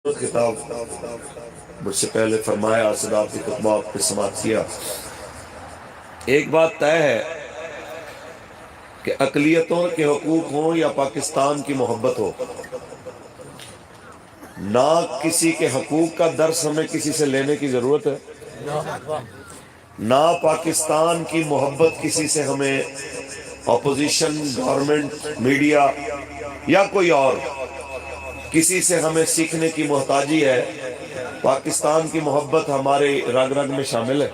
خطاب مجھ سے پہلے فرمایا، صداقت کی خطبہ آپ نے سماعت کیا۔ ایک بات طے ہے کہ اقلیتوں کے حقوق ہوں یا پاکستان کی محبت ہو، نہ کسی کے حقوق کا درس ہمیں کسی سے لینے کی ضرورت ہے، نہ پاکستان کی محبت کسی سے ہمیں اپوزیشن، گورنمنٹ، میڈیا یا کوئی اور کسی سے ہمیں سیکھنے کی محتاجی ہے۔ پاکستان کی محبت ہمارے رگ رگ میں شامل ہے۔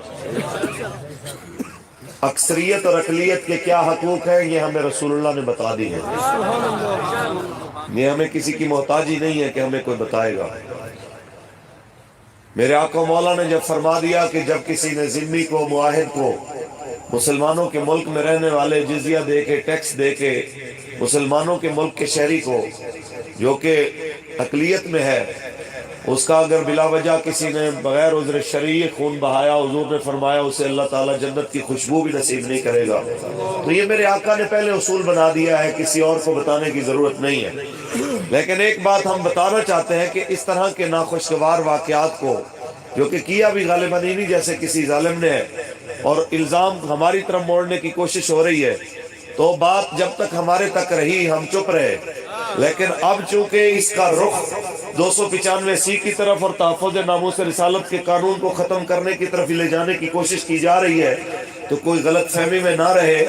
اکثریت اور اقلیت کے کیا حقوق ہیں یہ ہمیں رسول اللہ نے بتا دی ہے، یہ ہمیں کسی کی محتاجی نہیں ہے کہ ہمیں کوئی بتائے گا۔ میرے آقا مولا نے جب فرما دیا کہ جب کسی نے ذمی کو، معاہد کو، مسلمانوں کے ملک میں رہنے والے جزیہ دے کے، ٹیکس دے کے، مسلمانوں کے ملک کے شہری کو جو کہ اقلیت میں ہے، اس کا اگر بلا وجہ کسی نے بغیر عذر شرعی خون بہایا، حضور نے فرمایا اسے اللہ تعالیٰ جنت کی خوشبو بھی نصیب نہیں کرے گا۔ تو یہ میرے آقا نے پہلے اصول بنا دیا ہے، کسی اور کو بتانے کی ضرورت نہیں ہے۔ لیکن ایک بات ہم بتانا چاہتے ہیں کہ اس طرح کے ناخوشگوار واقعات کو، جو کہ کیا بھی غالباً نہیں جیسے کسی ظالم نے ہے، اور الزام ہماری طرف موڑنے کی کوشش ہو رہی ہے، تو بات جب تک ہمارے تک رہی ہم چپ رہے، لیکن اب چونکہ اس کا رخ 295 کی طرف اور تحفظ ناموس رسالت کے قانون کو ختم کرنے کی طرف لے جانے کی کوشش کی جا رہی ہے، تو کوئی غلط فہمی میں نہ رہے۔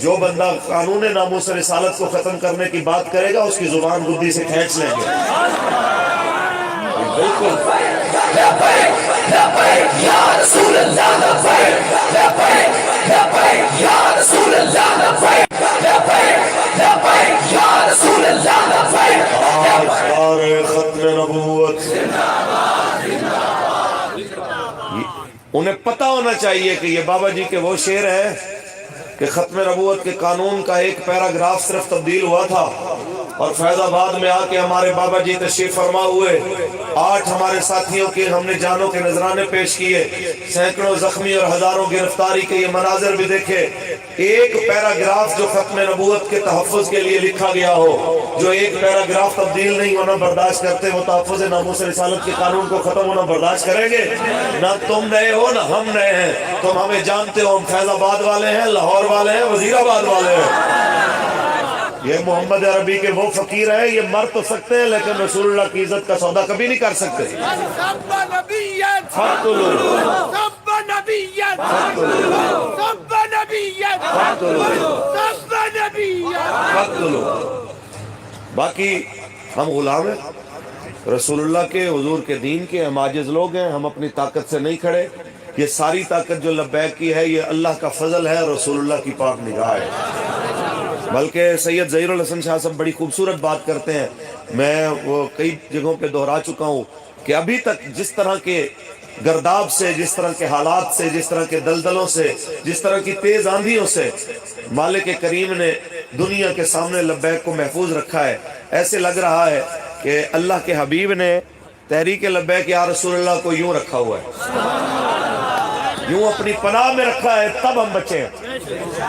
جو بندہ قانون ناموس رسالت کو ختم کرنے کی بات کرے گا اس کی زبان گدی سے کھینچ لیں گے۔ بالکل ختم نبوت، انہیں پتہ ہونا چاہیے کہ یہ بابا جی کے وہ شعر ہیں کہ ختم نبوت کے قانون کا ایک پیراگراف صرف تبدیل ہوا تھا، اور فیض آباد میں آ کے ہمارے بابا جی تشریف فرما ہوئے، 8 ہمارے ساتھیوں کے ہم نے جانوں کے نذرانے پیش کیے، سینکڑوں زخمی اور ہزاروں گرفتاری کے یہ مناظر بھی دیکھے۔ ایک پیراگراف جو ختم نبوت کے تحفظ کے لیے لکھا گیا ہو، جو ایک پیراگراف تبدیل نہیں ہونا برداشت کرتے، وہ تحفظ ناموس رسالت کے قانون کو ختم ہونا برداشت کریں گے؟ نہ تم نئے ہو نہ ہم نئے ہیں، تم ہمیں جانتے ہو، ہم فیض آباد والے ہیں، لاہور والے ہیں، وزیر آباد والے ہیں۔ یہ محمد عربی کے وہ فقیر ہیں، یہ مر تو سکتے ہیں لیکن رسول اللہ کی عزت کا سودا کبھی نہیں کر سکتے۔ باقی ہم غلام ہیں رسول اللہ کے، حضور کے دین کے، ہم عاجز لوگ ہیں، ہم اپنی طاقت سے نہیں کھڑے۔ یہ ساری طاقت جو لبیک کی ہے یہ اللہ کا فضل ہے، رسول اللہ کی پاک نگاہ ہے۔ بلکہ سید ظہیر الحسن شاہ صاحب بڑی خوبصورت بات کرتے ہیں، میں وہ کئی جگہوں پہ دہرا چکا ہوں کہ ابھی تک جس طرح کے گرداب سے، جس طرح کے حالات سے، جس طرح کے دلدلوں سے، جس طرح کی تیز آندھیوں سے مالک کریم نے دنیا کے سامنے لبیک کو محفوظ رکھا ہے، ایسے لگ رہا ہے کہ اللہ کے حبیب نے تحریک لبیک یا رسول اللہ کو یوں رکھا ہوا ہے، یوں اپنی پناہ میں رکھا ہے، تب ہم بچے ہیں،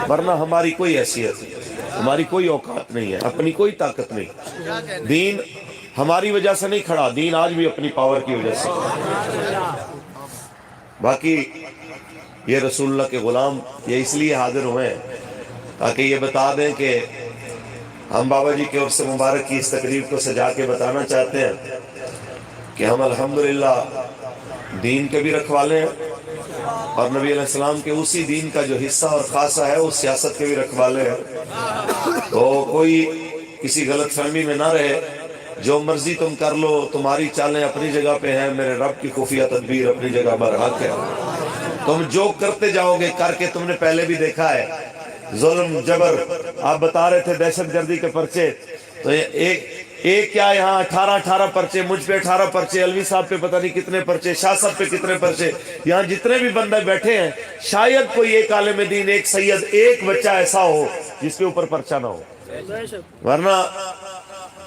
ورنہ ہماری کوئی حیثیت نہیں، ہماری کوئی اوقات نہیں ہے، اپنی کوئی طاقت نہیں۔ دین ہماری وجہ سے نہیں کھڑا، دین آج بھی اپنی پاور کی وجہ سے۔ باقی یہ رسول اللہ کے غلام یہ اس لیے حاضر ہوئے ہیں تاکہ یہ بتا دیں کہ ہم بابا جی کے عرص مبارک کی اس تقریب کو سجا کے بتانا چاہتے ہیں کہ ہم الحمدللہ دین کے بھی رکھوالے ہیں، اور نبی علیہ السلام کے اسی دین کا جو حصہ اور خاصہ ہے اس سیاست کے بھی رکھوالے ہیں۔ تو کوئی کسی غلط فہمی میں نہ رہے، جو مرضی تم کر لو، تمہاری چالیں اپنی جگہ پہ ہیں، میرے رب کی خفیہ تدبیر اپنی جگہ برحق ہے۔ تم جو کرتے جاؤ گے، کر کے تم نے پہلے بھی دیکھا ہے، ظلم، جبر، آپ بتا رہے تھے دہشت گردی کے پرچے، تو ایک کیا یہاں 18 پرچے، مجھ پہ 18 پرچے، علوی صاحب پہ پتہ نہیں کتنے پرچے، شاہ صاحب پہ کتنے پرچے، یہاں جتنے بھی بندے بیٹھے ہیں شاید کوئی ایک عالم دین، ایک سید، ایک بچہ ایسا ہو جس کے اوپر پرچہ نہ ہو، ورنہ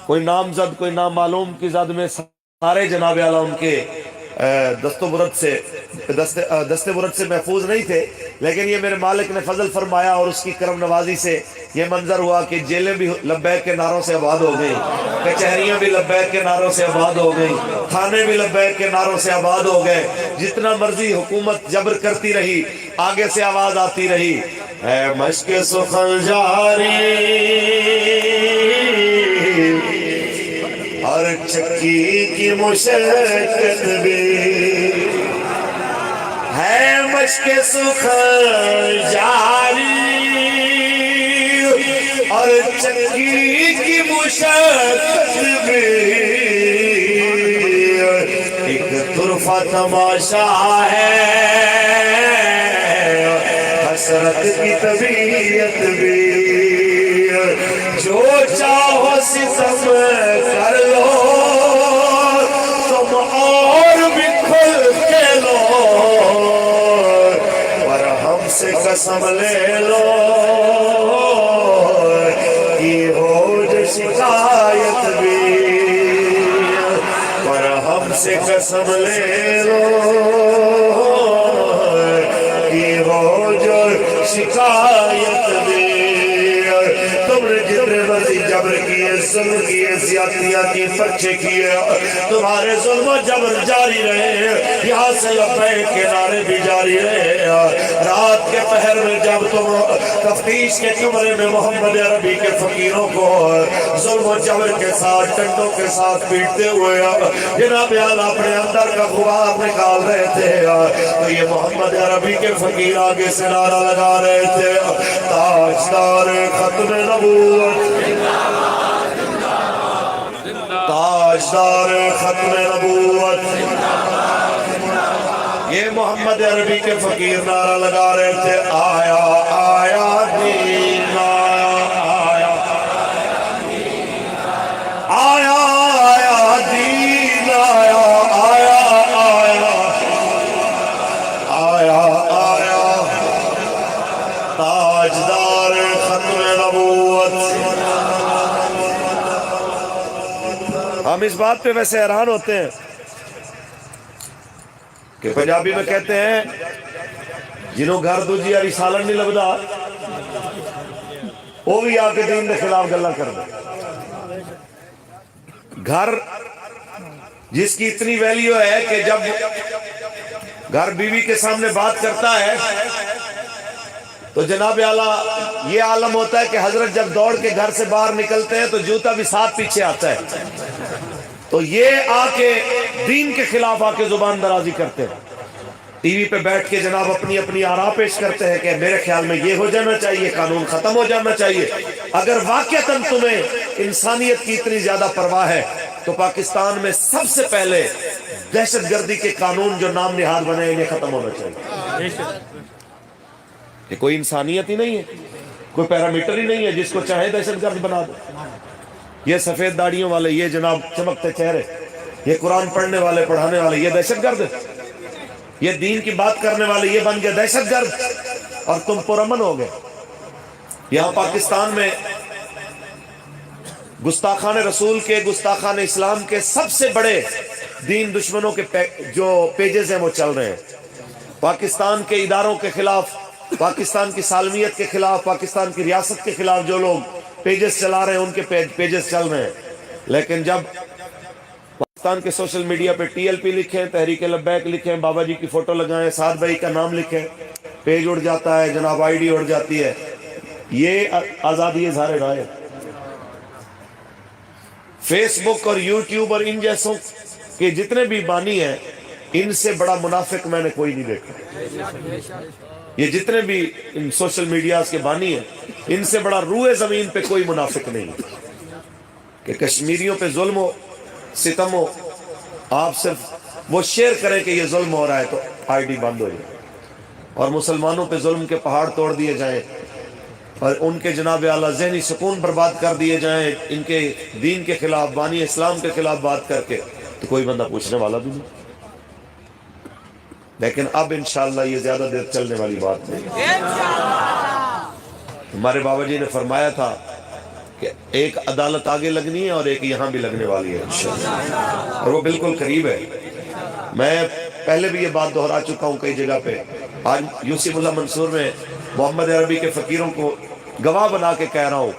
کوئی نامزد، کوئی نامعلوم کی زد میں سارے جناب اعلیٰ ان کے دست برد سے محفوظ نہیں تھے، لیکن یہ میرے مالک نے فضل فرمایا اور اس کی کرم نوازی سے یہ منظر ہوا کہ جیلیں بھی لبیک کے نعروں سے آباد ہو گئی، کچہریاں بھی لبیک کے نعروں سے آباد ہو گئی، تھانے بھی لبیک کے نعروں سے آباد ہو گئے۔ جتنا مرضی حکومت جبر کرتی رہی، آگے سے آواز آتی رہی، اے مشق سخن جاری اور چکی کی مشقت بھی ہے، مشق سخن جاری اور چکی کی مشقت بھی، ایک طرفہ تماشا ہے حسرت کی طبیعت بھی، جو چاہو ستم کر لو تم اور بھی کھل کے لو، پر ہم سے قسم لے لو کہ ہو جو شکایت بھی، پر ہم سے قسم لے لو کہ ہو جو شکایت بھی۔ تم نے جتنے مرضی جبر کیے، ظلم کیے، زیادتیاں کی، پرچے کیے، تمہارے ظلم و جبر جاری رہے، یہاں سے لبیک کے نعرے بھی جاری رہے۔ رات کے پہر میں جب تم تفتیش کے کمرے میں محمد عربی کے فقیروں کو ظلم و جبر کے ساتھ ٹنڈوں کے ساتھ پیٹتے ہوئے جناب اعلیٰ اپنے اندر کا غبار نکال رہے تھے، تو یہ محمد عربی کے فقیر آگے سے نعرہ لگا رہے تھے، تاجدار ختم نبوت، تاجدار ختم نبوت۔ یہ محمد عربی کے فقیر نعرہ لگا رہے تھے، آیا آیا دین آیا، آیا آیا آیا دین آیا، آیا آیا آیا آیا تاجدار ختم نبوت۔ ہم اس بات پہ ویسے حیران ہوتے ہیں کہ پنجابی میں کہتے ہیں جنہوں گھر دوجی یاری سالن نہیں لبدا وہ بھی آ کے دین کے خلاف گلا کر دے۔ گھر جس کی اتنی ویلیو ہے کہ جب گھر بیوی کے سامنے بات کرتا ہے تو جناب اعلیٰ یہ عالم ہوتا ہے کہ حضرت جب دوڑ کے گھر سے باہر نکلتے ہیں تو جوتا بھی ساتھ پیچھے آتا ہے، تو یہ آ کے دین کے خلاف آ کے زبان درازی کرتے ہیں، ٹی وی پہ بیٹھ کے جناب اپنی اپنی آراء پیش کرتے ہیں کہ میرے خیال میں یہ ہو جانا چاہیے، قانون ختم ہو جانا چاہیے۔ اگر واقعتاً تمہیں انسانیت کی اتنی زیادہ پرواہ ہے تو پاکستان میں سب سے پہلے دہشت گردی کے قانون جو نام نہاد بنے انہیں ختم ہونا چاہیے۔ یہ کوئی انسانیت ہی نہیں ہے، کوئی پیرامیٹر ہی نہیں ہے جس کو چاہے دہشت گرد بنا دو۔ یہ سفید داڑیوں والے، یہ جناب چمکتے چہرے، یہ قرآن پڑھنے والے پڑھانے والے، یہ دہشت گرد، یہ دین کی بات کرنے والے یہ بن گئے دہشت گرد، اور تم پرامن ہو گئے۔ یہاں پاکستان میں گستاخان رسول کے، گستاخان اسلام کے سب سے بڑے دین دشمنوں کے جو پیجز ہیں وہ چل رہے ہیں، پاکستان کے اداروں کے خلاف، پاکستان کی سالمیت کے خلاف، پاکستان کی ریاست کے خلاف جو لوگ پیجز چلا رہے ہیں ان کے پیجز چل رہے ہیں۔ لیکن جب پاکستان کے سوشل میڈیا پہ ٹی ایل پی لکھیں، تحریک لبیک لکھیں، بابا جی کی فوٹو لگائیں، سعد بھائی کا نام لکھیں، پیج اڑ جاتا ہے، جناب آئی ڈی اڑ جاتی ہے۔ یہ آزادی اظہار رائے۔ فیس بک اور یوٹیوب اور ان جیسوں کے جتنے بھی بانی ہیں ان سے بڑا منافق میں نے کوئی نہیں دیکھا۔ یہ جتنے بھی ان سوشل میڈیاز کے بانی ہیں ان سے بڑا روئے زمین پہ کوئی منافق نہیں کہ کشمیریوں پہ ظلم ہو، ستم ہو، آپ صرف وہ شیئر کریں کہ یہ ظلم ہو رہا ہے تو آئی ڈی بند ہو جائے، اور مسلمانوں پہ ظلم کے پہاڑ توڑ دیے جائیں اور ان کے جناب اعلیٰ ذہنی سکون برباد کر دیے جائیں ان کے دین کے خلاف، بانی اسلام کے خلاف بات کر کے، تو کوئی بندہ پوچھنے والا بھی نہیں۔ لیکن اب انشاءاللہ یہ زیادہ دیر چلنے والی بات نہیں۔ ہمارے بابا جی نے فرمایا تھا کہ ایک عدالت آگے لگنی ہے اور ایک یہاں بھی لگنے والی ہے انشاءاللہ، اور وہ بالکل قریب ہے۔ میں پہلے بھی یہ بات دہرا چکا ہوں کئی جگہ پہ، آج یوسف اللہ منصور میں محمد عربی کے فقیروں کو گواہ بنا کے کہہ رہا ہوں،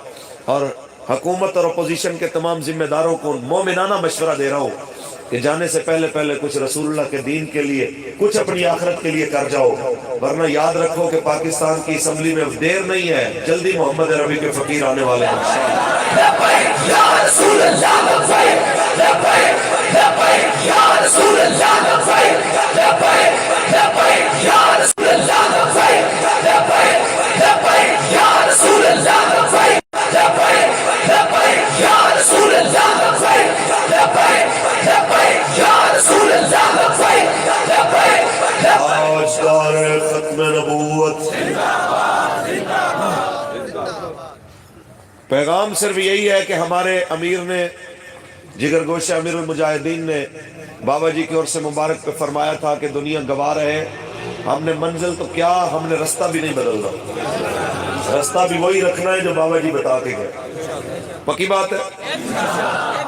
اور حکومت اور اپوزیشن کے تمام ذمہ داروں کو مومنانہ مشورہ دے رہا ہوں کہ جانے سے پہلے کچھ رسول اللہ کے دین کے لیے، کچھ اپنی آخرت کے لیے کر جاؤ، ورنہ یاد رکھو کہ پاکستان کی اسمبلی میں دیر نہیں ہے، جلدی محمد عربی کے فقیر آنے والے ختم نبوت۔ پیغام صرف یہی ہے کہ ہمارے امیر نے، جگر گوشہ امیر المجاہدین نے بابا جی کی اور سے مبارک پہ فرمایا تھا کہ دنیا گواہ رہے، ہم نے منزل تو کیا، ہم نے رستہ بھی نہیں بدلنا، رستہ بھی وہی رکھنا ہے جو بابا جی بتا کے گئے۔ پکی بات ہے،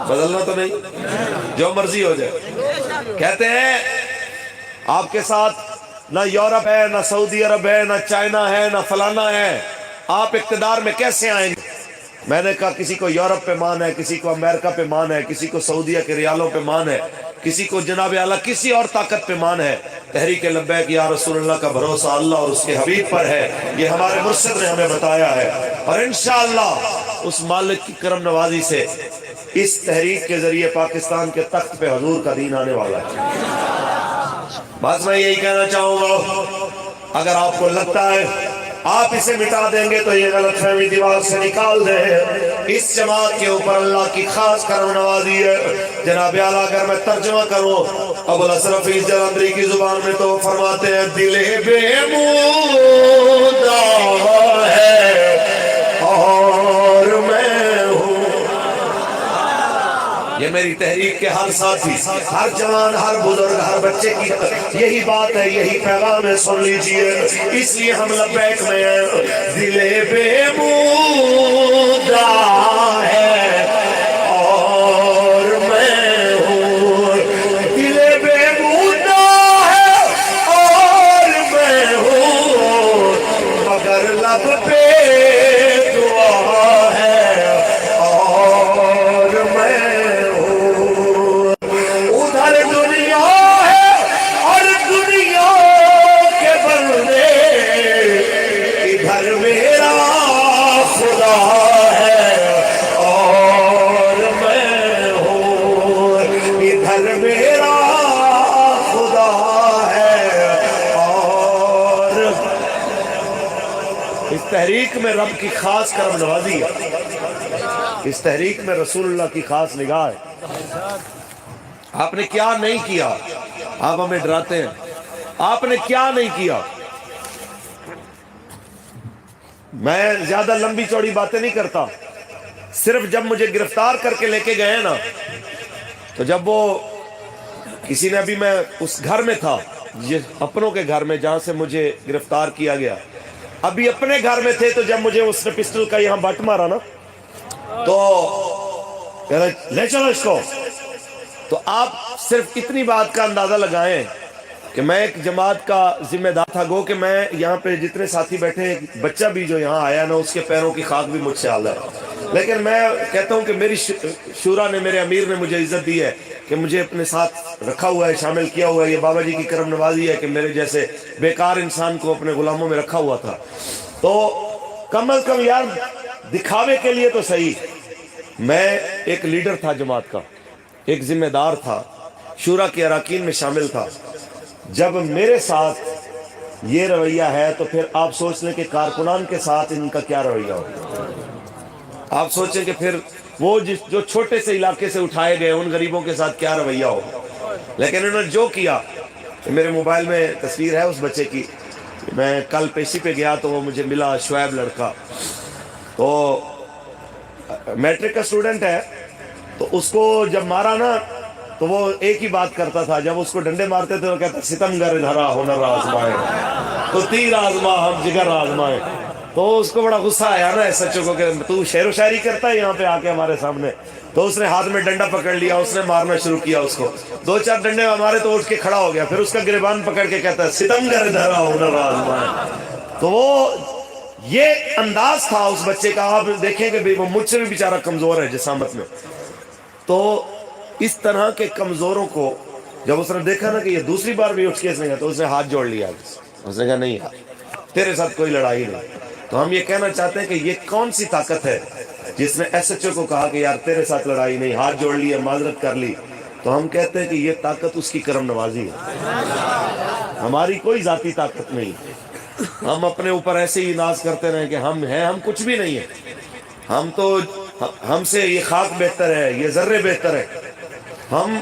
بدلنا تو نہیں، جو مرضی ہو جائے۔ کہتے ہیں آپ کے ساتھ نہ یورپ ہے، نہ سعودی عرب ہے، نہ چائنا ہے، نہ فلانا ہے، آپ اقتدار میں کیسے آئیں گے؟ میں نے کہا کسی کو یورپ پہ مان ہے، کسی کو امریکہ پہ مان ہے، کسی کو سعودیہ کے ریالوں پہ مان ہے، کسی کو جناب اعلیٰ کسی اور طاقت پہ مان ہے۔ تحریک لبیک یا رسول اللہ کا بھروسہ اللہ اور اس کے حبیب پر ہے، یہ ہمارے مرشد نے ہمیں بتایا ہے، اور انشاءاللہ اس مالک کی کرم نوازی سے اس تحریک کے ذریعے پاکستان کے تخت پہ حضور کا دین آنے والا ہے۔ بس میں یہی کہنا چاہوں گا، اگر آپ کو لگتا ہے آپ اسے مٹا دیں گے تو یہ غلط فہمی دماغ سے نکال دیں۔ اس جماعت کے اوپر اللہ کی خاص کرم نوازی ہے۔ جناب اعلیٰ اگر میں ترجمہ کروں ابو الاشرف جلندری کی زبان میں تو فرماتے ہیں دل بے مودہ ہے اور میں ہوں۔ یہ میری تحریک کے ہر ساتھی، ہر جوان، ہر بزرگ، ہر بچے کی یہی بات ہے، یہی پیغام ہے، سن لیجئے۔ اس لیے ہم لبیک میں ہیں، دل بے مودہ ہے اور میں ہوں، دل بے مودہ ہے اور میں ہوں، مگر لب پہ دعا ہے اور میں ہوں۔ ادھر دنیا ہے اور دنیا کے بندے، ادھر میرا خدا ہے اور میں ہوں، ادھر میرا خدا ہے اور اس تحریک میں رب کی خاص کرم نوازی ہے، اس تحریک میں رسول اللہ کی خاص نگاہ ہے۔ آپ نے کیا نہیں کیا، آپ ہمیں ڈراتے ہیں، آپ نے کیا نہیں کیا۔ میں زیادہ لمبی چوڑی باتیں نہیں کرتا، صرف جب مجھے گرفتار کر کے لے کے گئے نا، تو جب وہ کسی نے، ابھی میں اس گھر میں تھا، یہ اپنوں کے گھر میں جہاں سے مجھے گرفتار کیا گیا، ابھی اپنے گھر میں تھے، تو جب مجھے اس نے پسٹل کا یہاں بٹ مارا نا، تو لے چلو اس کو، تو آپ صرف اتنی بات کا اندازہ لگائیں کہ میں ایک جماعت کا ذمہ دار تھا، گو کہ میں یہاں پہ جتنے ساتھی بیٹھے ہیں، بچہ بھی جو یہاں آیا نا، اس کے پیروں کی خاک بھی مجھ سے اعلیٰ ہے، لیکن میں کہتا ہوں کہ میری شورا نے، میرے امیر نے مجھے عزت دی ہے کہ مجھے اپنے ساتھ رکھا ہوا ہے، شامل کیا ہوا ہے۔ یہ بابا جی کی کرم نوازی ہے کہ میرے جیسے بیکار انسان کو اپنے غلاموں میں رکھا ہوا تھا۔ تو کم از کم یار دکھاوے کے لیے تو صحیح، میں ایک لیڈر تھا جماعت کا، ایک ذمہ دار تھا، شورا کے اراکین میں شامل تھا۔ جب میرے ساتھ یہ رویہ ہے تو پھر آپ سوچ لیں کہ کارکنان کے ساتھ ان کا کیا رویہ ہو۔ آپ سوچیں کہ پھر وہ جو چھوٹے سے علاقے سے اٹھائے گئے ان غریبوں کے ساتھ کیا رویہ ہو۔ لیکن انہوں نے جو کیا، میرے موبائل میں تصویر ہے اس بچے کی، میں کل پیشی پہ گیا تو وہ مجھے ملا، شعیب لڑکا، تو میٹرک کا اسٹوڈنٹ ہے، تو اس کو جب مارا نا تو وہ ایک ہی بات کرتا تھا، جب اس کو ڈنڈے مارتے تھے وہ کہتا ستمگر دھرا ہنر آزمائے تو تیر آزما ہم جگر آزمائے۔ تو اس کو بڑا غصہ آیا نا ایس ایچ او کو کہ تو شعر و شاعری کرتا ہے یہاں پہ آ کے ہمارے سامنے، تو اس نے ہاتھ میں ڈنڈا پکڑ لیا، اس نے مارنا شروع کیا اس کو، 2-4 ڈنڈے مارے تو اٹھ کے کھڑا ہو گیا، پھر اس کا گریبان پکڑ کے کہتا ہے ستمگر دھرا ہنر آزمائے۔ تو وہ یہ انداز تھا اس بچے کا، آپ دیکھیں کہ وہ مجھ سے بھی بیچارہ کمزور ہے جسامت میں، تو اس طرح کے کمزوروں کو جب اس نے دیکھا نا کہ یہ دوسری بار بھی اٹھ کے اس نے کہا، تو اس نے ہاتھ جوڑ لیا، اس نے کہا نہیں یار تیرے ساتھ کوئی لڑائی نہیں۔ تو ہم یہ کہنا چاہتے ہیں کہ یہ کون سی طاقت ہے جس نے ایس ایچ او کو کہا کہ یار تیرے ساتھ لڑائی نہیں، ہاتھ جوڑ لیا، معذرت کر لی؟ تو ہم کہتے ہیں کہ یہ طاقت اس کی کرم نوازی ہے، ہماری کوئی ذاتی طاقت نہیں۔ ہم اپنے اوپر ایسے ہی ناز کرتے رہیں کہ ہم ہیں، ہم کچھ بھی نہیں ہیں، ہم تو ہم سے یہ خاک بہتر ہے، یہ ذرے بہتر ہے۔ ہم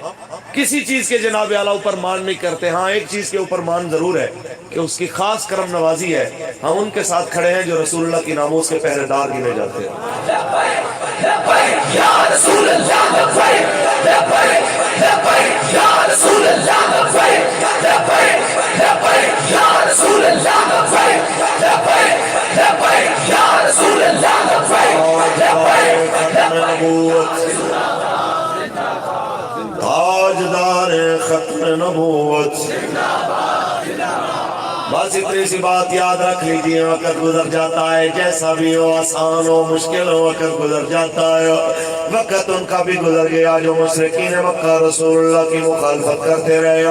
کسی چیز کے جناب اعلیٰ اوپر مان نہیں کرتے، ہاں ایک چیز کے اوپر مان ضرور ہے کہ اس کی خاص کرم نوازی ہے، ہم ان کے ساتھ کھڑے ہیں جو رسول اللہ کی ناموس کے پہرے دار گنے جاتے ہیں۔ لبیک یا رسول اللہ، لبیک لبیک لبیک یا رسول اللہ، لبیک لبیک لبیک یا رسول اللہ، لبیک لبیک لبیک یا رسول اللہ، لبیک لبیک تاجدار ختم نبوت۔ بس اتنی سی بات یاد رکھ لیجیے، وقت گزر جاتا ہے، جیسا بھی ہو، آسان ہو مشکل ہو، وقت گزر جاتا ہے۔ وقت ان کا بھی گزر گیا جو مشرکین مکہ رسول اللہ کی مخالفت کرتے رہے،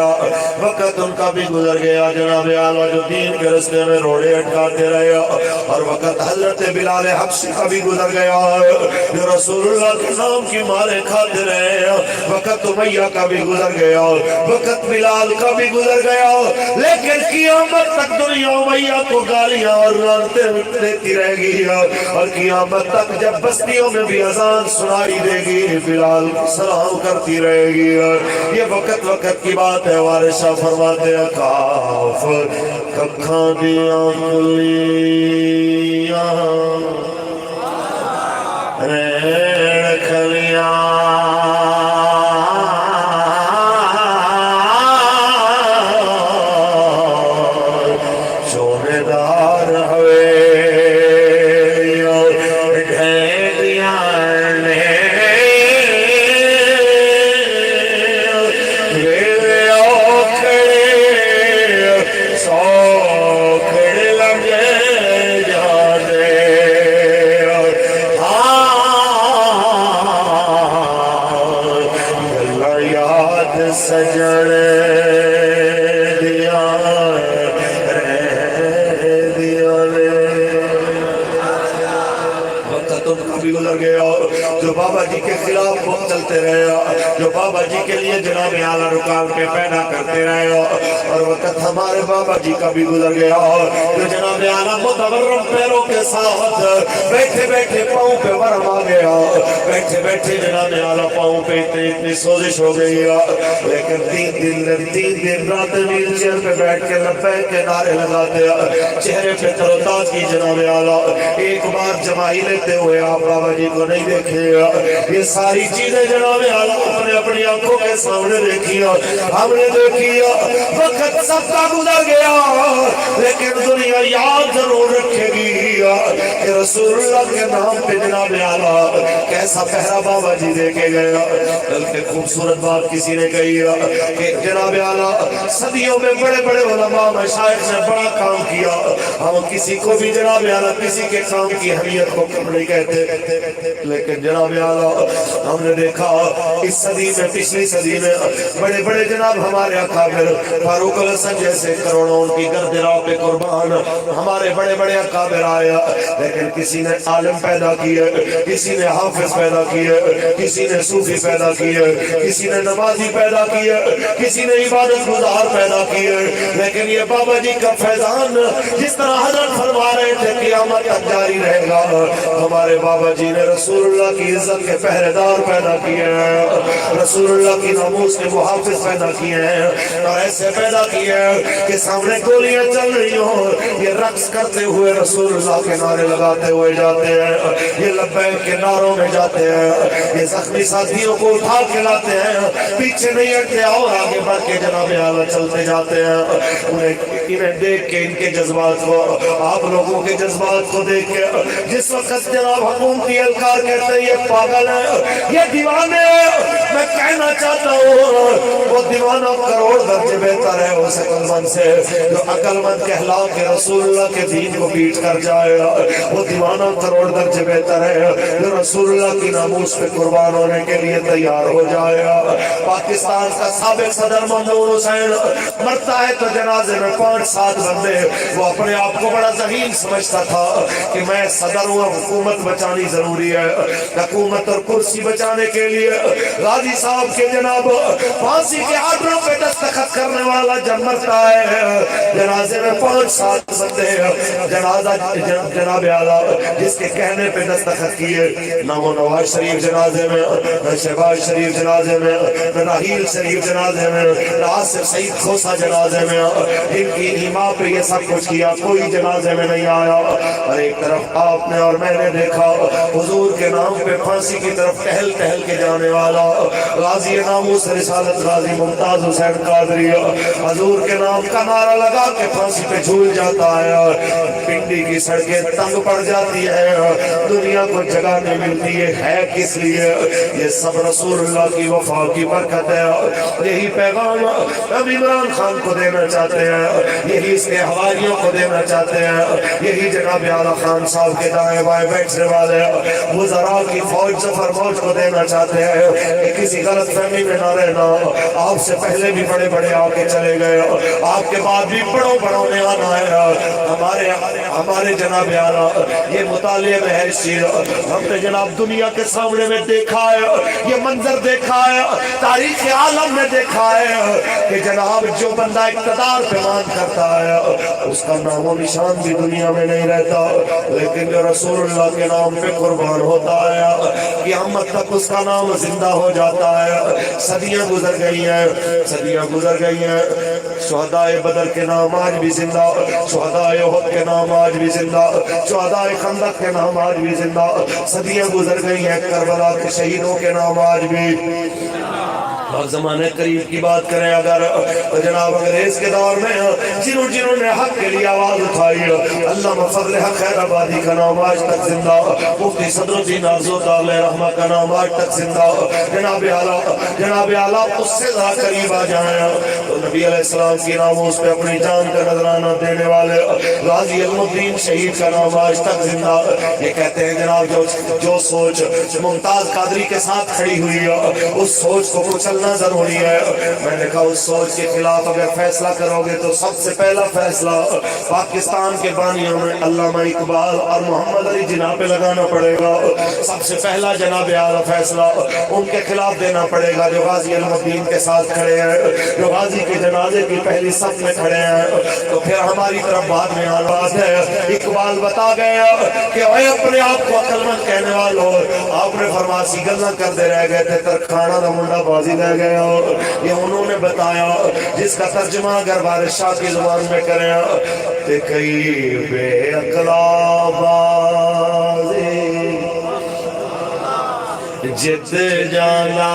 وقت ان کا بھی گزر گیا جناب اعلیٰ جو دین کے رستے میں روڑے اٹکاتے رہے، اور وقت حضرت بلال حبشی کا بھی گزر گیا جو رسول اللہ کے نام کی مارے کھاتے رہے، وقت امیہ کا بھی گزر گیا، وقت بلال کا بھی گزر گیا، لیکن قیامت تک دنیا امیہ کو گالیاں اور لعنتیں دیتی رہے گی، اور قیامت تک جب بستیوں میں بھی اذان سنائی دے گی بلال سلام کرتی رہے گی۔ یہ وقت وقت کی بات ہے۔ وارث شاہ فرماتے ہیں کاف ککھاں دیاں کلیاں رین کھلیاں سجڑ دیا دیا وقت ان کا بھی گزر گیا جو بابا جی کے خلاف بہت چلتے رہے، جو بابا جی کے لیے جناب اعلیٰ رکاوٹیں پیدا کرتے رہے، اور وقت ہمارے بابا جی کا بھی گزر گیا جو جناب اعلیٰ متورم پیروں کے ساتھ بیٹھے بیٹھے پاؤں پہ ورم آ گیا، بیٹھے بیٹھے جناب اعلیٰ پاؤں پہ اتنی سوزش ہو گئی، لیکن 3 دن رات ویل چیئر پہ بیٹھ کے لبیک کے نعرے لگاتے، چہرے پہ تر و تازہ کی جناب اعلیٰ۔ ایک بار جمائی لیتے ہوئے آپ بابا جی کو نہیں دیکھے، یہ ساری چیزیں جناب اعلیٰ اپنے اپنی آنکھوں کے سامنے دیکھی، ہم نے دیکھی، وقت سب کا گزر گیا، لیکن دنیا یاد ضرور رکھے گی کہ رسول اللہ کے نام پہ جناب اعلیٰ کیسا پہرا بابا جی دے کے گیا۔ بلکہ خوبصورت بات کسی نے کہی کہ جناب اعلیٰ صدیوں میں بڑے بڑے علماء مشائخ نے بڑا کام کیا، ہم کسی کو بھی جناب اعلیٰ کسی کے کام کی اہمیت کو کم نہیں کہتے، لیکن جناب اعلیٰ ہم نے دیکھا اس صدی میں، پچھلی صدی میں بڑے بڑے جناب ہمارے اکابر فاروق الحسن جیسے کروڑوں ان کی گرد راہ پہ قربان ہمارے بڑے بڑے اکابر آیا، لیکن کسی نے عالم پیدا کیے، کسی نے حافظ پیدا کیے، کسی نے صوفی پیدا کیے، کسی نے نمازی پیدا کیے، کسی نے عبادت گزار پیدا کیے، لیکن یہ بابا جی کا فیضان جس طرح حضرت فرما رہے تھے قیامت تک جاری رہے گا، ہمارے بابا جی نے رسول اللہ کی عزت کے پہرے دار پیدا کیے ہیں، رسول اللہ کی ناموس کے محافظ پیدا کیے ہیں، اور ایسے پیدا کیے ہیں کہ سامنے گولیاں چل رہی ہوں یہ رقص کرتے ہوئے رسول اللہ کے نعرے لگاتے ہوئے جاتے ہیں، یہ لبیک کے نعروں میں جاتے ہیں، یہ زخمی ساتھیوں کو اٹھا کے لاتے ہیں، پیچھے نہیں ہٹتے اور آگے بڑھ کے جناب اعلیٰ چلتے جاتے ہیں۔ انہیں دیکھ کے ان کے جذبات کو، آپ لوگوں کے جذبات کو دیکھ کے جس وقت جناب حکومتی اہلکار کہتے ہیں یہ پاگل ہے، یہ دیوانے ہیں۔ میں کہنا چاہتا ہوں وہ دیوانہ کروڑ درجے بہتر ہے اس عقل مند سے جو عقل مند کہلا کے رسول اللہ کے دین کو بیٹ کر جائے۔ وہ دیوانہ کروڑ درجے بہتر ہے جو رسول اللہ کی ناموس پہ قربان ہونے کے لیے تیار ہو جائے۔ پاکستان کا سابق صدر ممنون حسین مرتا ہے تو جنازے میں 5-7 بندے، وہ اپنے آپ کو بڑا ذہین سمجھتا تھا کہ میں صدر ہوں، حکومت بچانی ضروری ہے۔ حکومت اور کرسی بچانے کے لیے غازی صاحب کے جناب پھانسی کے آرڈروں پہ دستخط کرنے والا جب مرتا ہے جنازے میں 5-7 بندے جنازہ جناب اعلیٰ جس کے کہنے پہ دستخط کیے، نہ وہ نواز شریف جنازے میں، نہ شہباز شریف جنازے میں، نہ راحیل شریف جنازے میں، نہ آصف سعید کھوسہ جنازے میں، جن کی ایما پہ یہ سب کچھ کیا کوئی جنازے میں نہیں آیا۔ اور ایک طرف آپ نے اور میں نے دیکھا حضور کے نام پہ پھانسی کی طرف ٹہل ٹہل کے جانے والا غازی ناموس رسالت غازی ممتاز حسین قادری حضور کے نام کا نعرہ لگا کے پھانسی پہ جھول جاتا ہے۔ پنڈی کی سڑکیں تنگ پڑ جاتی ہے، دنیا کو جگہ نہیں ملتی ہے کس لیے؟ یہ سب رسول اللہ کی وفا کی برکت ہے۔ یہی پیغام ہم عمران خان کو دینا چاہتے ہیں، یہی اس کے حواریوں کو دینا چاہتے ہیں، یہی جناب اعلیٰ خان صاحب کے دائیں بائیں بیٹھنے والے وزراء کی فوج ظفر فوج کو دینا چاہتے ہیں کہ کسی غلط فہمی میں نہ رہنا۔ آپ سے پہلے بھی بڑے بڑے آ کے چلے گئے، آپ کے بعد بھی بڑوں نے آنا ہے۔ ہمارے جناب اعلیٰ یہ مطالعے میں ہے اس چیز، ہم نے جناب دنیا کے سامنے میں دیکھا ہے، یہ منظر دیکھا ہے، تاریخ عالم میں دیکھا ہے کہ جناب جو بندہ اقتدار پہ مان کرتا ہے اس کا نام و نشان بھی دنیا میں نہیں رہتا، لیکن جو رسول اللہ کے نام پہ قربان ہوتا ہے قیامت تک اس کا نام زندہ ہو جاتا ہے۔ صدیاں گزر گئی ہیں، شہدائے بدر کے نام آج بھی زندہ، شہدائے احد کے نام آج بھی زندہ، شہدائے خندق کے نام آج بھی زندہ، صدیاں گزر گئی ہیں، کربلا کے شہیدوں کے نام آج بھی۔ اور زمانے قریب کی بات کریں اگر جناب انگریز کے دور میں جنہوں نے حق کے لیے آواز اٹھائی، علامہ فضل حق خیر آبادی کا نام آج تک زندہ، مفتی صدر الدین ارزو علیہ رحمہ کا نام آج تک زندہ۔ جناب اعلیٰ اس سے ذرا قریب آ جائیں تو نبی علیہ السلام کی ناموس پہ اپنی جان کا نذرانہ دینے والے غازی علم الدین شہید کا نام آج تک زندہ۔ یہ کہتے ہیں جناب جو سوچ ممتاز قادری کے ساتھ کھڑی ہوئی ہے اس سوچ کو کچلنا ضروری ہے۔ میں نے کہا اس سوچ کے خلاف اگر فیصلہ کرو گے تو سب سے پہلا فیصلہ پاکستان کے بانیوں میں علامہ اقبال اور محمد علی جناح پہ لگانا پڑے گا۔ سب سے پہلا جناب اعلیٰ فیصلہ ان کے خلاف دینا پڑے گا جو غازی علم الدین کے ساتھ کھڑے ہیں، جو غازی کے جنازے کی پہلی صف میں کھڑے ہیں۔ تو پھر ہماری طرف بعد میں آواز ہے، اقبال بتا گیا کہ اے اپنے آپ کو عقل مند کہنے والوں، آپ نے فرماسی گلہ کرتے رہ گئے تھے، ترکھانہ دا منڈا بازی رہ گیا۔ یہ انہوں نے بتایا جس کا ترجمہ اگر بارش شاہ کی زبان میں کریں تے کئی بے اقلا بازی جت جانا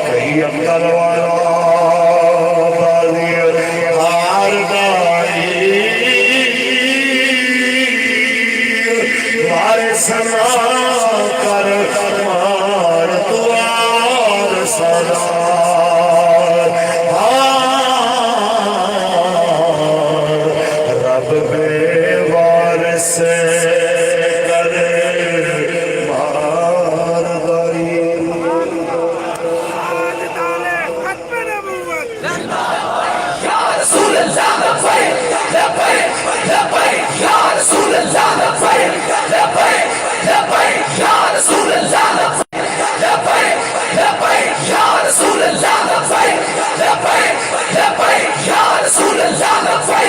کئی اقل والا بازی ہار گائی مارے سنا کر مار دوار سنا رب بے وارث کر مار گئی۔ یا رسول اللہ لبیک لبیک لبیک یا رسول اللہ لبیک لبیک لبیک یا رسول اللہ لبیک لبیک لبیک یا رسول اللہ لبیک لبیک لبیک یا رسول اللہ لبیک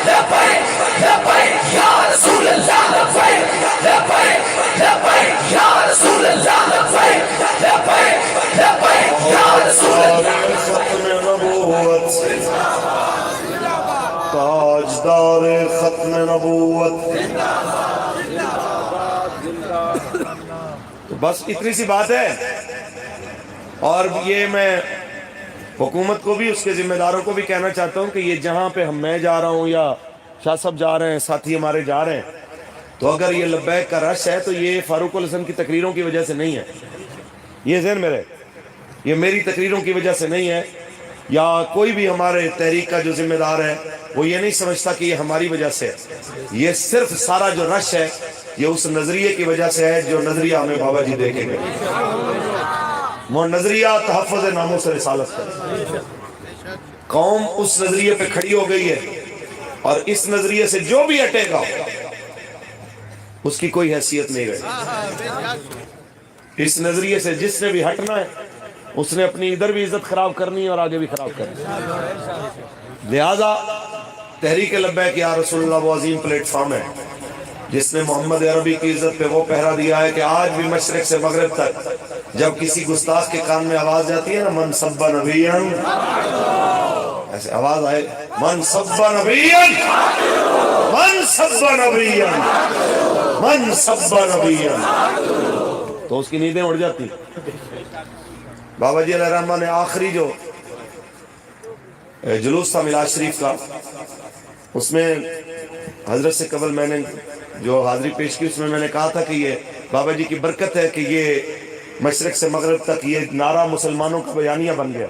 لبیک لبیک یا رسول اللہ لبیک لبیک لبیک یا رسول اللہ لبیک لبیک لبیک یا رسول اللہ۔ ختم نبوت تاجدار ختم نبوت۔ تو بس اتنی سی بات ہے، اور یہ میں حکومت کو بھی اس کے ذمہ داروں کو بھی کہنا چاہتا ہوں کہ یہ جہاں پہ میں جا رہا ہوں یا شاہ صاحب جا رہے ہیں، ساتھی ہمارے جا رہے ہیں، تو اگر یہ لبیک کا رش ہے تو یہ فاروق الحسن کی تقریروں کی وجہ سے نہیں ہے، یہ ذہن میں رہے، یہ میری تقریروں کی وجہ سے نہیں ہے، یا کوئی بھی ہمارے تحریک کا جو ذمہ دار ہے وہ یہ نہیں سمجھتا کہ یہ ہماری وجہ سے ہے، یہ صرف سارا جو رش ہے یہ اس نظریے کی وجہ سے ہے جو نظریہ ہمیں بابا جی دے کے گئے، وہ نظریہ تحفظ ناموس رسالت کا، قوم اس نظریے پہ کھڑی ہو گئی ہے، اور اس نظریے سے جو بھی ہٹے گا اس کی کوئی حیثیت نہیں رہے، اس نظریے سے جس نے بھی ہٹنا ہے اس نے اپنی ادھر بھی عزت خراب کرنی ہے اور آگے بھی خراب کرنی ہے۔ لہذا تحریک لبیک یا رسول اللہ وہ عظیم پلیٹ فارم ہے جس نے محمد عربی کی عزت پہ وہ پہرا دیا ہے کہ آج بھی مشرق سے مغرب تک جب کسی گستاخ کے کان میں آواز جاتی ہے نا من سب نبیًا، ایسے آواز آئے من سب نبیًا، من سب نبیًا، من سب نبیًا، تو اس کی نیندیں اڑ جاتی۔ بابا جی علیہ الرحمہ نے آخری جو جلوس تھا میلاد شریف کا، اس میں حضرت سے قبل میں نے جو حاضری پیش کی اس میں نے کہا تھا کہ یہ بابا جی کی برکت ہے کہ یہ مشرق سے مغرب تک یہ نعرہ مسلمانوں کا بیانیہ بن گیا،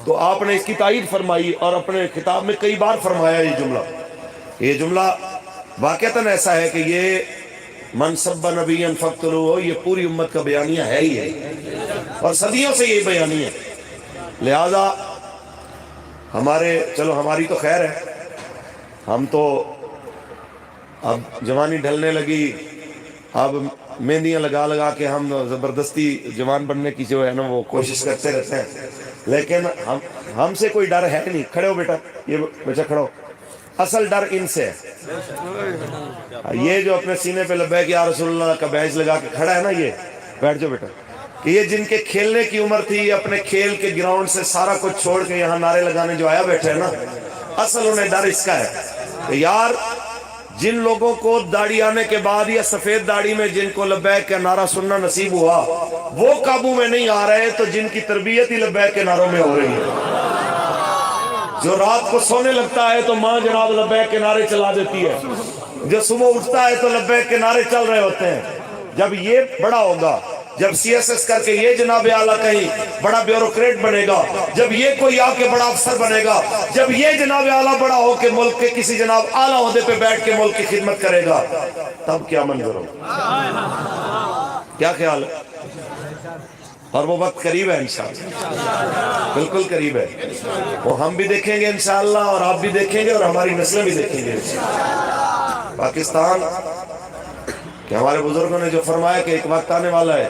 تو آپ نے اس کی تائید فرمائی اور اپنے خطاب میں کئی بار فرمایا یہ جملہ واقعتاً ایسا ہے کہ یہ من سب نبیًا فاقتلوہ یہ پوری امت کا بیانیہ ہے ہی ہے اور صدیوں سے یہ بیانیہ ہے۔ لہذا چلو ہماری تو خیر ہے، ہم تو اب جوانی ڈھلنے لگی، اب مہندیاں لگا لگا کے ہم زبردستی جوان بننے کی جو ہے نا وہ کوشش کرتے رہتے ہیں، لیکن ہم سے کوئی ڈر ہے نہیں۔ کھڑے ہو بیٹا، یہ بچہ کھڑا ہو، اصل ڈر ان سے ہے، یہ جو اپنے سینے پہ لبیک یا رسول اللہ کا بیج لگا کے کھڑا ہے نا، یہ بیٹھ جاؤ بیٹا، کہ یہ جن کے کھیلنے کی عمر تھی اپنے کھیل کے گراؤنڈ سے سارا کچھ چھوڑ کے یہاں نعرے لگانے جو آیا بیٹھے ہیں نا، اصل انہیں ڈر اس کا ہے کہ یار جن لوگوں کو داڑھی آنے کے بعد یا سفید داڑھی میں جن کو لبیک کا نعرہ سننا نصیب ہوا وہ قابو میں نہیں آ رہے، تو جن کی تربیت ہی لبیک کے نعروں میں ہو رہی ہے، جو رات کو سونے لگتا ہے تو ماں جناب لبیک کے نعرے چلا دیتی ہے، جو صبح اٹھتا ہے تو لبیک کے نعرے چل رہے ہوتے ہیں۔ جب یہ بڑا ہوگا، جب سی ایس ایس کر کے یہ جناب اعلیٰ کہیں بڑا بیوروکریٹ بنے گا، جب یہ کوئی آ کے بڑا افسر بنے گا، جب یہ جناب اعلیٰ بڑا ہو کے ملک کے کسی جناب اعلیٰ عہدے پہ بیٹھ کے ملک کی خدمت کرے گا، تب کیا منظر ہوگا؟ کیا خیال ہے؟ اور وہ وقت قریب ہے انشاءاللہ، بالکل قریب ہے، وہ ہم بھی دیکھیں گے انشاءاللہ اور آپ بھی دیکھیں گے اور ہماری نسلیں بھی دیکھیں گے انشاءاللہ۔ پاکستان کہ ہمارے بزرگوں نے جو فرمایا کہ ایک وقت آنے والا ہے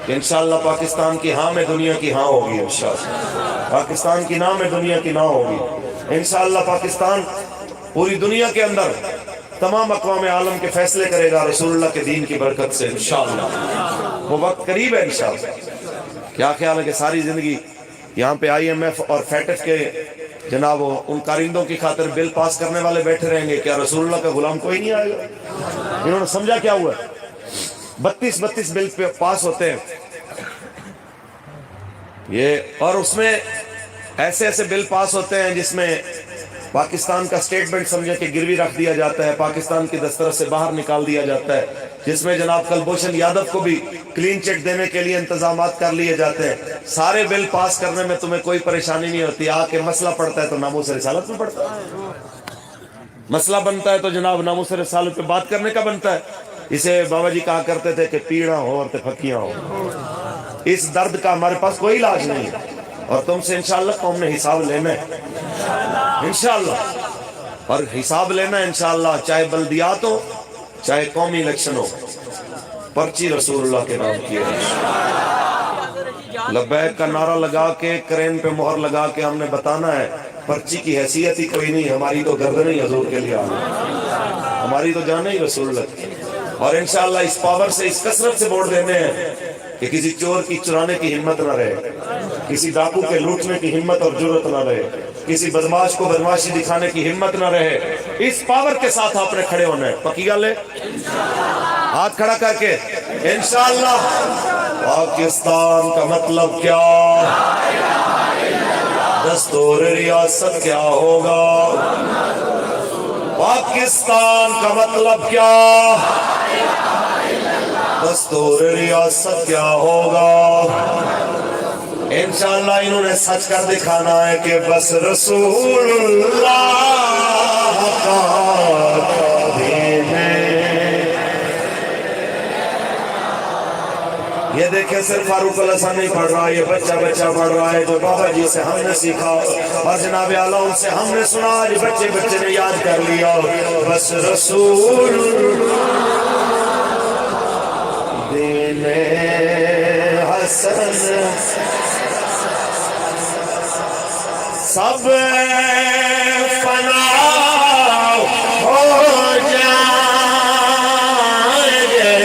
کہ انشاءاللہ پاکستان کی ہاں میں دنیا کی ہاں ہوگی، انشاءاللہ پاکستان کی نہ میں دنیا کی نہ ہوگی، انشاءاللہ پاکستان پوری دنیا کے اندر تمام اقوام عالم کے فیصلے کرے گا رسول اللہ کے دین کی برکت سے انشاءاللہ، وہ وقت قریب ہے انشاءاللہ۔ کیا خیال ہے کہ ساری زندگی یہاں پہ آئی ایم ایف اور فیٹف کے جناب ان کارندوں کی خاطر بل پاس کرنے والے بیٹھے رہیں گے؟ کیا رسول اللہ کا غلام کوئی نہیں آئے گا؟ انہوں نے سمجھا کیا ہوا ہے؟ 32 بل پاس ہوتے ہیں یہ، اور اس میں ایسے بل پاس ہوتے ہیں جس میں پاکستان کا سٹیٹمنٹ سمجھے کہ گروی رکھ دیا جاتا ہے، پاکستان کی دسترس سے باہر نکال دیا جاتا ہے، جس میں جناب کلبھوشن یادو کو بھی کلین چٹ دینے کے لیے انتظامات کر لیے جاتے ہیں۔ سارے بل پاس کرنے میں تمہیں کوئی پریشانی نہیں ہوتی، آ کے مسئلہ پڑتا ہے تو ناموس رسالت میں پڑتا ہے، مسئلہ بنتا ہے تو جناب ناموس رسالت پہ بات کرنے کا بنتا ہے۔ اسے بابا جی کہا کرتے تھے کہ پیڑاں ہو اور پھکیاں ہو، اس درد کا ہمارے پاس کوئی علاج نہیں ہے، اور تم سے انشاءاللہ قوم نے حساب لینا ہے انشاءاللہ، اور حساب لینا ہے انشاءاللہ، چاہے بلدیات ہو چاہے قومی الیکشن ہو، پرچی رسول اللہ کے نام کی ہے۔ لبیک کا نعرہ لگا کے کرین پہ مہر لگا کے ہم نے بتانا ہے پرچی کی حیثیت ہی کوئی نہیں، ہماری تو گردن ہی حضور کے لیے آنا، ہماری تو جانا ہی رسول اللہ کی، اور انشاءاللہ اس پاور سے اس کثرت سے ووٹ دینے ہیں کہ کسی چور کی چرانے کی ہمت نہ رہے، کسی ڈاکو کے لوٹنے کی ہمت اور جرت نہ رہے، کسی بدماش کو بدماشی دکھانے کی ہمت نہ رہے، اس پاور کے ساتھ آپ نے کھڑے ہونا ہے۔ پکی گل ہے؟ ہاتھ کھڑا کر کے انشاءاللہ۔ پاکستان کا مطلب کیا، دستور ریاست کیا ہوگا، پاکستان کا مطلب کیا؟ دستور ریاست کیا ہوگا؟ انشاءاللہ انہوں نے سچ کر دکھانا ہے کہ بس رسول اللہ کا دین ہے۔ یہ دیکھیں صرف فاروق الحسن نہیں پڑھ رہا، یہ بچہ پڑھ رہا ہے جو بابا جی سے ہم نے سیکھا اور جناب اعلیٰ ان سے ہم نے سنا، آج بچے نے یاد کر لیا، بس رسول دین حسن سب فنا ہو جائیں گے،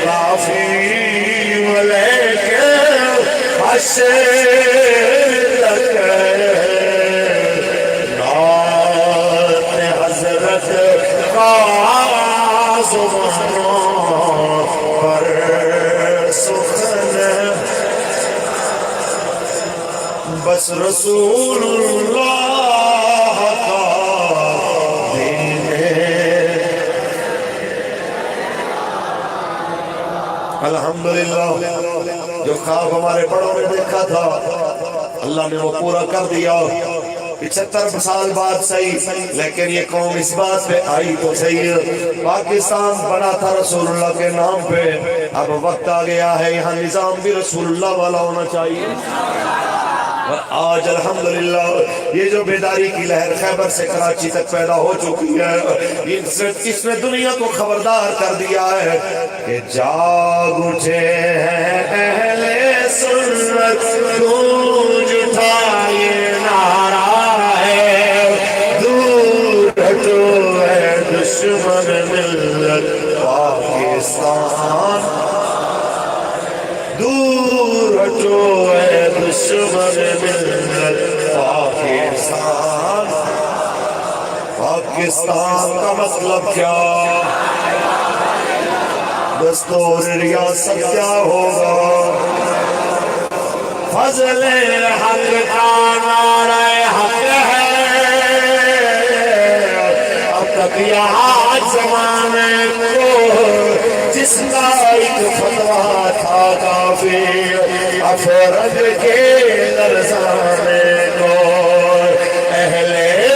کافی لیکن حشر تک نعت حضرت کا زبانوں پر سخن بس رسول اللہ کا دین ہے۔ الحمدللہ جو خواب ہمارے بڑوں نے دیکھا تھا اللہ نے وہ پورا کر دیا۔ 75 سال بعد صحیح، لیکن یہ قوم اس بات پہ آئی تو صحیح، پاکستان بنا تھا رسول اللہ کے نام پہ، اب وقت آ گیا ہے یہاں نظام بھی رسول اللہ والا ہونا چاہیے۔ اور آج الحمدللہ یہ جو بیداری کی لہر خیبر سے کراچی تک پیدا ہو چکی ہے، اس نے دنیا کو خبردار کر دیا ہے کہ جاگ اٹھے ہیں اہل سنت، گونج اٹھا یہ نعرہ ہے، دور ہٹو ہے دشمن ملت پاکستان، دور ہٹو ہے دشمن ملت پاکستان۔ پاکستان کا مطلب کیا؟ دستور ریاست کیا ہوگا؟ فضل حق کا نعرہ حق ہے، اب تک یہاں زمانے کو جس کا ایک فتویٰ تھا کافی، افراد کے لرزانے کو، اہل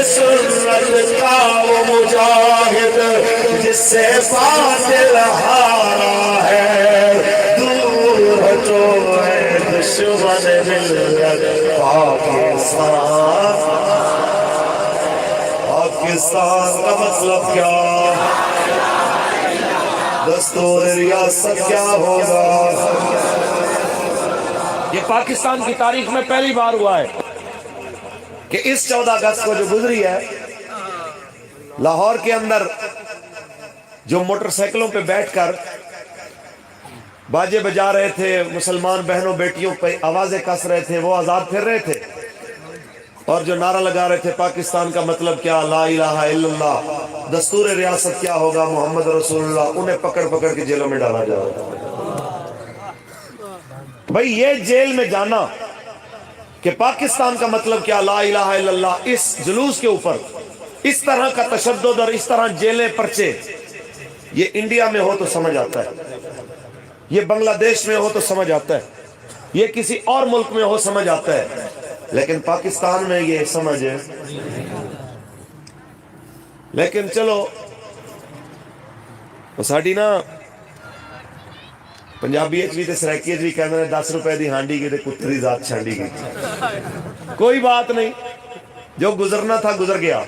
سنت کا وہ مجاہد جس سے باطل ہارا ہے، دور ہٹو ہے دشمن ملت پاکستان۔ پاکستان کا مطلب کیا؟ دستور ریاست کیا ہوگا؟ یہ پاکستان کی تاریخ میں پہلی بار ہوا ہے کہ اس 14 اگست کو جو گزری ہے، لاہور کے اندر جو موٹر سائیکلوں پہ بیٹھ کر باجے بجا رہے تھے، مسلمان بہنوں بیٹیوں پہ آوازیں کس رہے تھے، وہ آزاد پھر رہے تھے، اور جو نعرہ لگا رہے تھے پاکستان کا مطلب کیا، لا الہ الا اللہ، دستور ریاست کیا ہوگا، محمد رسول اللہ، انہیں پکڑ کے جیلوں میں ڈالا جا رہا تھا۔ بھئی یہ جیل میں جانا کہ پاکستان کا مطلب کیا، لا الہ الا اللہ، اس جلوس کے اوپر اس طرح کا تشدد اور اس طرح جیلیں پرچے، یہ انڈیا میں ہو تو سمجھ آتا ہے، یہ بنگلہ دیش میں ہو تو سمجھ آتا ہے، یہ کسی اور ملک میں ہو سمجھ آتا ہے، لیکن پاکستان میں یہ سمجھ ہے۔ لیکن چلو ساڑی نا پنجابی بھی تے سریکی بھی کہنے نے 10 روپے دی ہانڈی کی تے کتے دی ذات چھانڈی کی، کوئی بات نہیں، جو گزرنا تھا گزر گیا۔